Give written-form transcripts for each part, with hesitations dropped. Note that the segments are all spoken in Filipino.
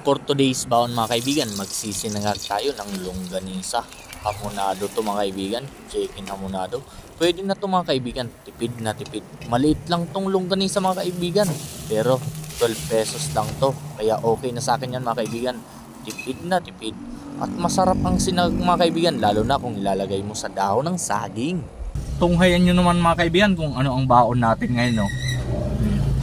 For today's baon mga kaibigan, magsisinangag tayo ng longganisa. Hamonado to mga kaibigan, chicken hamonado. Pwede na to mga kaibigan, tipid na tipid. Maliit lang tong longganisa mga kaibigan, pero 12 pesos lang to. Kaya okay na sa akin yan mga kaibigan, tipid na tipid. At masarap ang sinangag mga kaibigan, lalo na kung ilalagay mo sa dahon ng saging. Tunghayan nyo naman mga kaibigan kung ano ang baon natin ngayon, no?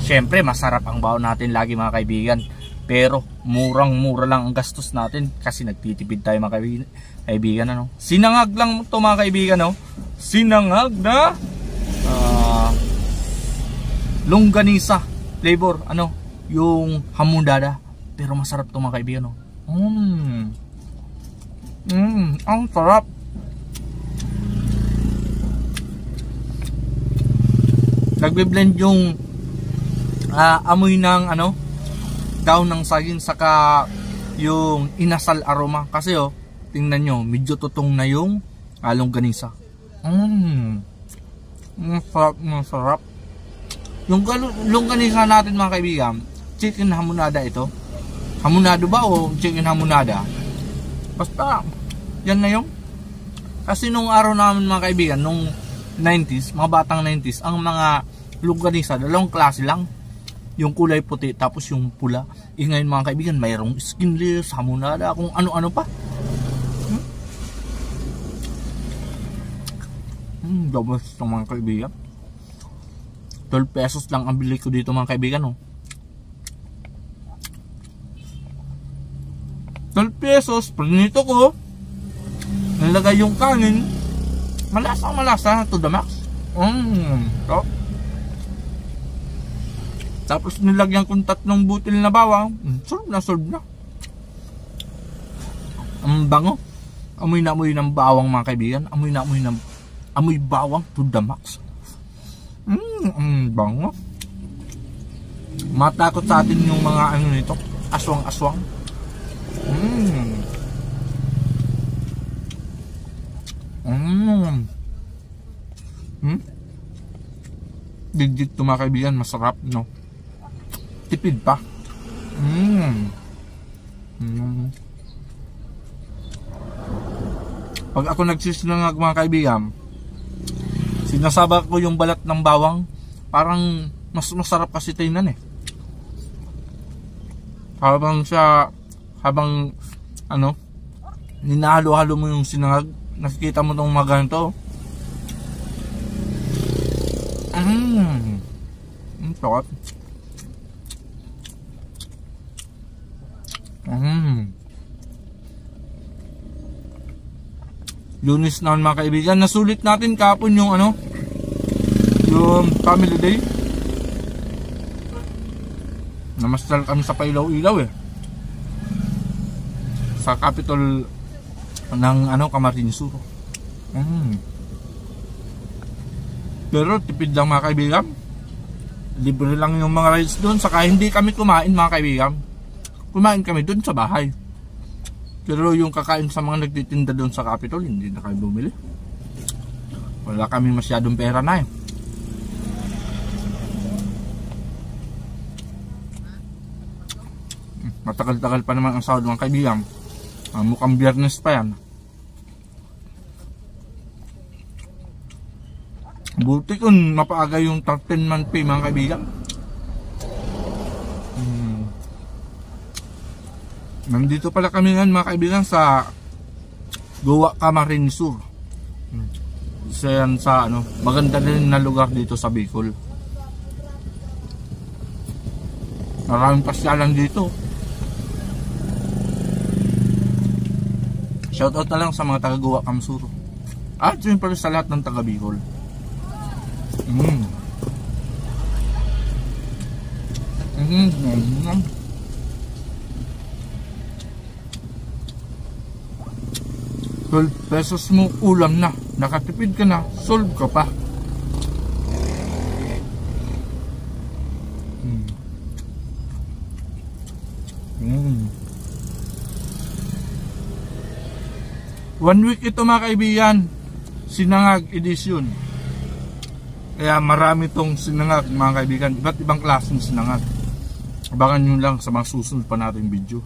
Siyempre masarap ang baon natin lagi mga kaibigan, pero murang-mura lang ang gastos natin kasi nagtitipid tayo mga kaibigan, ano? Sinangag lang to mga kaibigan, no? Sinangag na longganisa flavor, ano? Yung hamonada, pero masarap to mga kaibigan, no? Ang sarap. Nagbe-blend yung amoy ng ano, daon ng saging saka yung inasal aroma. Kasi tingnan nyo, medyo tutong na yung longganisa. Masarap. Yung longganisa natin mga kaibigan, chicken hamonada ito. Hamonado ba o chicken hamonada? Basta, yan na yung. Kasi nung araw namin mga kaibigan, nung 90s, mga batang 90s, ang mga longganisa, dalawang klase lang. Yung kulay puti, tapos yung pula. Ngayon mga kaibigan, mayroong skinless, hamonada, kung ano-ano pa. Double itong mga kaibigan. 12 pesos lang ang bili ko dito mga kaibigan, no? 12 pesos, prinito ko, nalagay yung kanin, malasa to the max. Tapos nilagyan kong 3 butil na bawang, solve na. Ang bango, amoy na amoy ng bawang mga kaibigan, amoy bawang to the max. Ang bango. Matakot sa atin yung mga ano nito, aswang. Digit to mga kaibigan, masarap, no? Tipid pa. Pag ako nagsisinangag mga kaibigan, sinasaba ko yung balat ng bawang, parang mas masarap kasi tingnan eh. Habang ano, ninahalo-halo mo yung sinangag, nakikita mo itong mga ganito. Sarap. Lunes na mga kaibigan, nasulit natin kahapon yung ano, yung family day. Namasal kami sa Pailaw-Ilaw eh, sa capital ng ano, Camarines Sur. Pero tipid lang mga kaibigan, libre lang yung mga rides doon, saka hindi kami kumain mga kaibigan, kumain kami doon sa bahay. Pero yung kakain sa mga nagtitinda doon sa Capitol, hindi na kami bumili, wala kami masyadong pera na eh. Matagal-tagal pa naman ang sahod mga kaibigan. Mukhang Biyernes pa yan. Buti kung mapaaga yung 10-month pay mga kaibigan. Nandito pala kami ngayon mga kaibigan sa Goa, Camarines Sur. Isa yan sa ano, maganda din na lugar dito sa Bicol. Maraming pasyalan dito. Shoutout na lang sa mga taga Goa, Camsur. At siyempre sa lahat ng taga Bicol. $12 mo ulam na, nakatipid ka na, solve ka pa. One week ito mga kaibigan, sinangag edition. Kaya marami tong sinangag mga kaibigan, iba't ibang klaseng sinangag. Abangan nyo lang sa mga susunod pa nating video.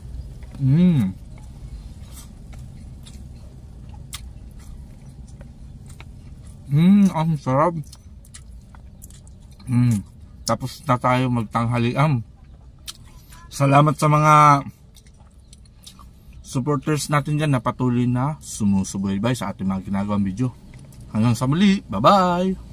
Ang sarap. Tapos na tayo magtanghalian. Salamat sa mga supporters natin dyan na patuloy na sumusubaybay sa ating mga ginagawang video. Hanggang sa muli, bye bye!